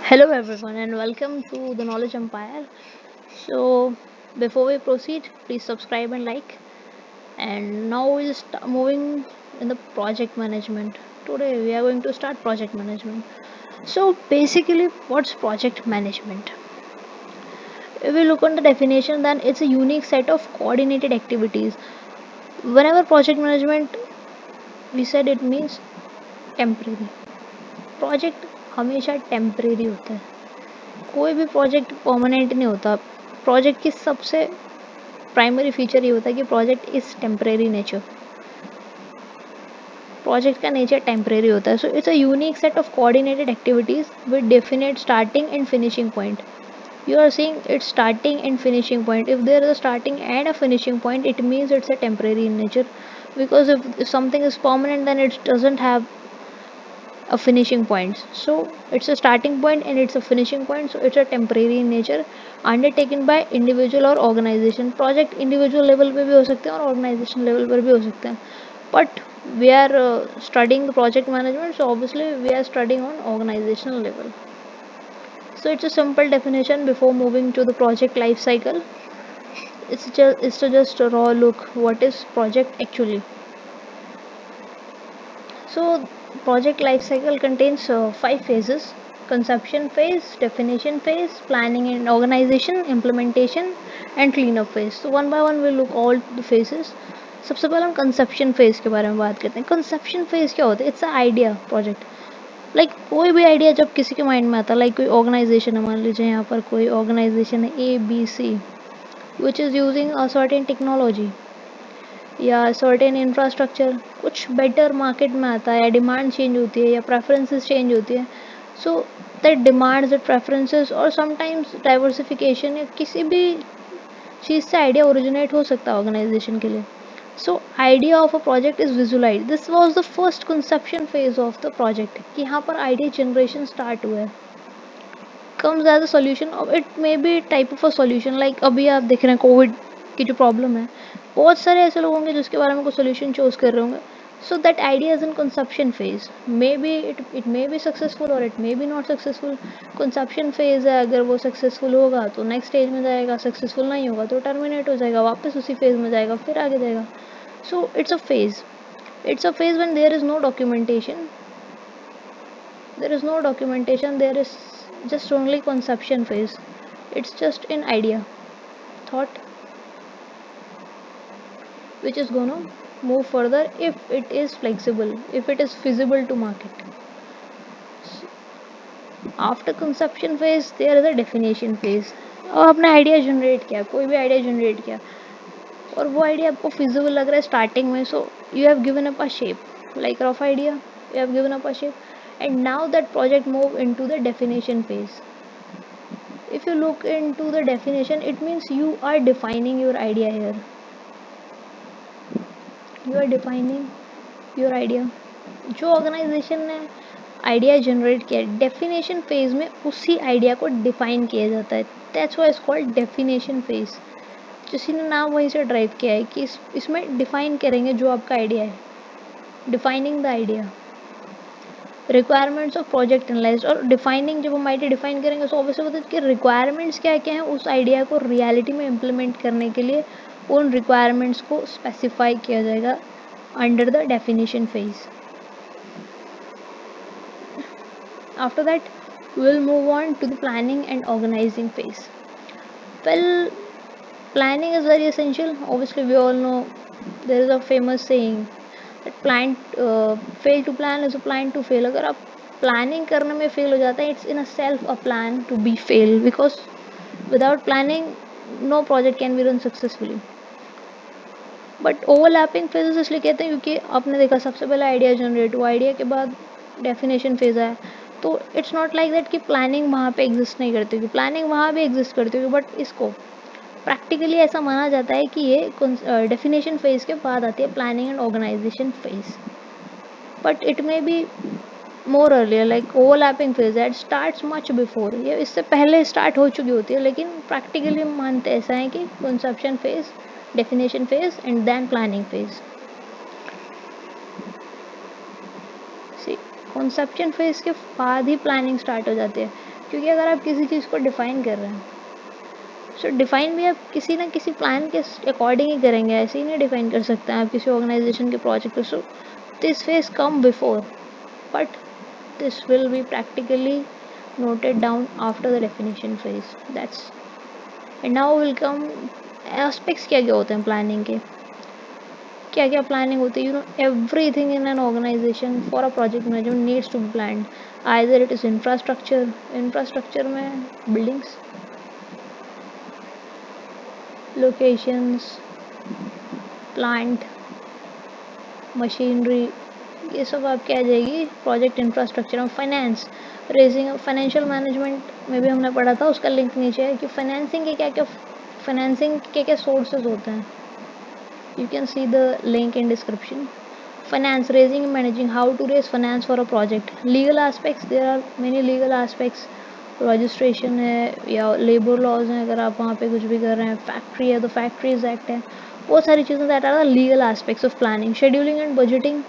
Hello everyone and welcome to the Knowledge Empire. So before we proceed, please subscribe and like. And now we'll start moving in the project management. Today we are going to start project management. So basically, what's project management? If we look on the definition, then it's a unique set of coordinated activities. Whenever project management, we said it means temporary. Project हमेशा temporary होता है, कोई भी project permanent नहीं होता. Project की सबसे primary feature ये होता है कि project is temporary nature. Project का नेचर टेम्परेरी होता है. So it's a unique set of coordinated activities with definite starting and finishing point. You are seeing its starting and finishing point. If there is a starting and a finishing point, it means it's a temporary in nature. Because if something is permanent, then it doesn't have a finishing point. So it's a starting point and it's a finishing point. So it's a temporary in nature, undertaken by individual or organization. Project individual level पे भी हो सकते हैं और organization level पर भी हो सकते हैं. But we are studying the project management, so obviously we are studying on organizational level. So it's a simple definition before moving to the project life cycle. It's just a raw look what is project actually. So project life cycle contains 5 phases: conception phase, definition phase, planning and organization, implementation and cleanup phase. So one by one we'll look all the phases. सबसे पहले हम conception phase के बारे में बात करते हैं. Conception phase क्या होता है? It's a idea project. Like कोई भी आइडिया जब किसी के माइंड में आता है, लाइक कोई ऑर्गेनाइजेशन है, मान लीजिए यहाँ पर कोई ऑर्गेनाइजेशन है ABC which is using a certain technology या सर्टेन इंफ्रास्ट्रक्चर. कुछ बेटर मार्केट में आता है या डिमांड चेंज होती है या प्रेफरेंसेस चेंज होती है. So that demands that preferences और समटाइम्स डाइवर्सिफिकेशन या किसी भी चीज़ से आइडिया ओरिजिनेट हो सकता है ऑर्गेनाइजेशन के लिए. So idea of a project is visualise. This was the first conception phase of the project कि यहाँ पर आइडिया जनरेशन स्टार्ट हुआ है. Comes as a solution. It may be type of a solution. Like अभी आप देख रहे हैं कोविड की जो प्रॉब्लम है, बहुत सारे ऐसे लोग होंगे जिसके बारे में कोई सोल्यूशन चूज कर रहे होंगे. So that idea is in conception phase. May be it may be successful और it may be not successful. Conception phase है, अगर वो सक्सेसफुल होगा तो नेक्स्ट स्टेज में जाएगा, सक्सेसफुल नहीं होगा तो टर्मिनेट हो जाएगा, वापस उसी फेज में जाएगा, फिर आगे जाएगा. So it's a phase. It's a phase when there is no documentation. There is no documentation. There is just only conception phase. It's just an idea, thought, which is gonna move further if it is flexible, if it is feasible to market. After conception phase, there is a definition phase. अब आपने idea generate किया, कोई भी idea generate किया और वो idea आपको feasible लग रहा है स्टार्टिंग में. So you have given up a shape, like rough idea, you have given up a shape, and now that project move into the definition phase. If you look into the definition, it means you are defining your idea here. You are defining your idea. जो organisation ने idea generate किया है, definition phase में उसी idea को define किया जाता है. That's why it's called definition phase. किसी ने नाम वहीं से ड्राइव किया है कि इसमें डिफाइन करेंगे जो आपका आइडिया है. Defining the idea, requirements of project analyse. और डिफाइनिंग, जब हम आइडिया डिफाइन करेंगे तो ऑब्वियसली बताए कि रिक्वायरमेंट्स क्या क्या हैं उस आइडिया को रियलिटी में इम्प्लीमेंट करने के लिए. उन रिक्वायरमेंट्स को स्पेसिफाई किया जाएगा under the definition phase. After that we'll move on to the planning and organizing phase. Well, planning is very essential. Obviously we all know there is a famous saying that plan fail to plan is a plan to fail. अगर आप planning करने में fail हो जाता है, it's in a self a plan to be fail, because without planning no project can be run successfully. But overlapping phases इसलिए कहते हैं क्योंकि आपने देखा सबसे पहले आइडिया जनरेट हुआ, आइडिया के बाद डेफिनेशन फेज आया. तो इट्स नॉट लाइक दैट कि प्लानिंग वहाँ पे एग्जिस्ट नहीं करती होगी, प्लानिंग वहाँ भी एग्जिस्ट करती होगी. बट इसको प्रैक्टिकली ऐसा माना जाता है कि ये डेफिनेशन फेज के बाद आती है planning and organisation phase. But it may be more earlier, like overlapping phase that starts much before. ये इससे पहले स्टार्ट हो चुकी होती है, लेकिन प्रैक्टिकली मानते ऐसा है कि conception phase, definition phase and then planning phase. Conception phase के बाद ही प्लानिंग स्टार्ट हो जाती है. क्योंकि अगर आप किसी चीज़ को डिफ़ाइन कर रहे हैं, सो डिफ़ाइन भी आप किसी ना किसी प्लान के अकॉर्डिंग ही करेंगे, ऐसे ही नहीं डिफ़ाइन कर सकते हैं आप किसी ऑर्गेनाइजेशन के प्रोजेक्ट को. So this phase come before, but this will be practically noted down after the definition phase. That's and now will come aspects. क्या क्या होते हैं प्लानिंग के, क्या क्या प्लानिंग होती है. Everything in an organisation for a project management needs to be planned. Either it is infrastructure में बिल्डिंग्स, लोकेशंस, प्लांट, मशीनरी, ये सब आपके आ जाएगी प्रोजेक्ट इंफ्रास्ट्रक्चर. और फाइनेंस, रेजिंग फाइनेंशियल मैनेजमेंट में भी हमने पढ़ा था, उसका लिंक नीचे है कि फाइनेंसिंग के क्या सोर्सेज होते हैं. You can see the link in description. Finance, raising and managing, how to raise finance for a project. Legal aspects, there are many legal aspects. Registration है या लेबर लॉज हैं, अगर आप वहाँ पे कुछ भी कर रहे हैं. फैक्ट्री है तो फैक्ट्रीज एक्ट है. बहुत सारी चीज़ें that are the legal aspects of planning. Scheduling and budgeting,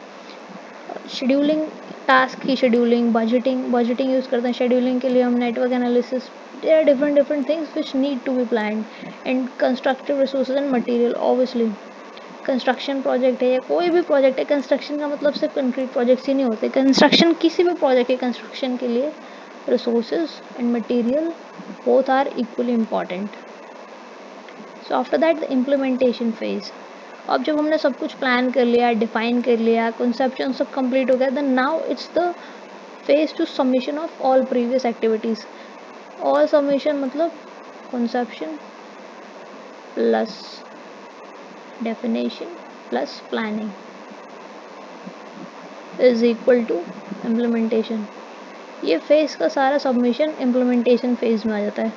scheduling, task की शेड्यूलिंग, बजटिंग यूज़ करते हैं शेड्यूलिंग के लिए हम. Network analysis, there are different things which need to be planned. And constructive resources and material, obviously construction project है या कोई भी प्रोजेक्ट है, कंस्ट्रक्शन का मतलब सिर्फ कंक्रीट प्रोजेक्ट्स ही नहीं होते. कंस्ट्रक्शन किसी भी प्रोजेक्ट के कंस्ट्रक्शन के लिए resources and material both are equally important. So after that the implementation phase. अब जब हमने सब कुछ प्लान कर लिया, डिफाइन कर लिया, कंसेप्शन सब कंप्लीट हो गया, then now it's the phase to submission of all previous activities. All submission मतलब conception plus definition plus planning is equal to implementation. ये फेज का सारा सबमिशन इम्प्लीमेंटेशन फेज में आ जाता है.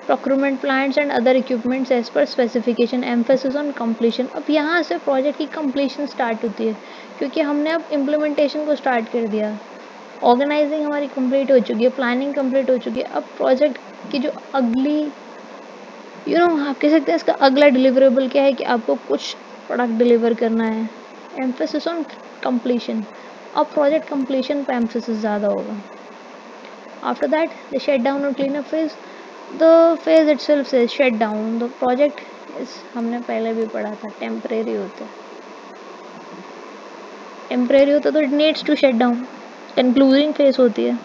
Procurement plans and other equipments as per specification, emphasis on completion. अब यहाँ से प्रोजेक्ट की कंप्लीशन स्टार्ट होती है, क्योंकि हमने अब इम्प्लीमेंटेशन को स्टार्ट कर दिया. ऑर्गेनाइजिंग हमारी कंप्लीट हो चुकी है, प्लानिंग कंप्लीट हो चुकी है. अब प्रोजेक्ट की जो अगली आप कह सकते हैं इसका अगला डिलीवरेबल क्या है कि आपको कुछ प्रोडक्ट डिलीवर करना है. Emphasis on completion. अब प्रोजेक्ट कंप्लीशन पे एम्फेसिस ज़्यादा होगा. After that the shut down और clean up phase. The phase itself से शट डाउन द प्रोजेक्ट इस, हमने पहले भी पढ़ा था, टेम्परेरी होता है. तो it needs to shut down. Concluding phase होती है.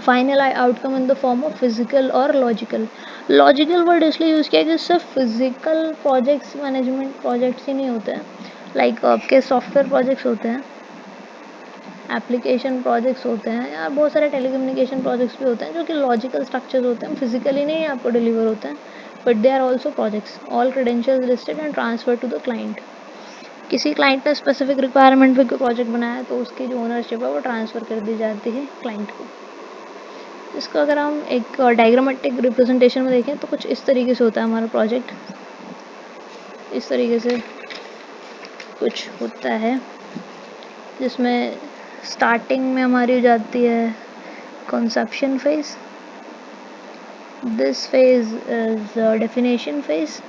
Final outcome in the form of physical और लॉजिकल. लॉजिकल वर्ड इसलिए यूज़ किया कि सिर्फ फिजिकल प्रोजेक्ट्स, मैनेजमेंट प्रोजेक्ट्स ही नहीं होते हैं. लाइक आपके सॉफ्टवेयर प्रोजेक्ट्स होते हैं, एप्लीकेशन प्रोजेक्ट्स होते हैं, या बहुत सारे टेलीकम्युनिकेशन प्रोजेक्ट्स भी होते हैं जो कि लॉजिकल स्ट्रक्चर्स होते हैं, फिजिकली नहीं आपको डिलीवर होते हैं, but they are also projects. All credentials listed and transfer to the client. किसी क्लाइंट ने स्पेसिफिक रिक्वायरमेंट पे कोई प्रोजेक्ट बनाया तो उसकी जो ओनरशिप है वो ट्रांसफ़र कर दी जाती है क्लाइंट को. इसको अगर हम एक डायग्रामेटिक रिप्रेजेंटेशन में देखें तो कुछ इस तरीके से होता है हमारा प्रोजेक्ट. इस तरीके से कुछ होता है, जिसमें स्टार्टिंग में हमारी हो जाती है conception phase. This phase is definition phase.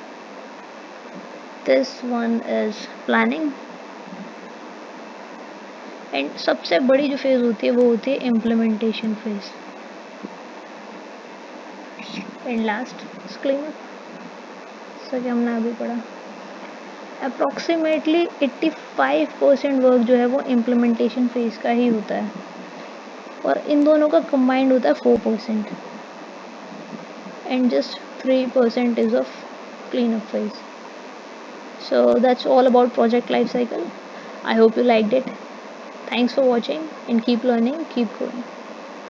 This one is planning. And सबसे बड़ी जो फेज होती है वो होती है implementation phase. And last disclaimer, जैसा कि हमने अभी पढ़ा, अप्रॉक्सीमेटली 85% वर्क जो है वो इम्प्लीमेंटेशन फेज का ही होता है, और इन दोनों का कंबाइंड होता है 4%. And just 3% is of clean up phase. So that's all about project life cycle. I hope you liked it. Thanks for watching and keep learning, keep growing.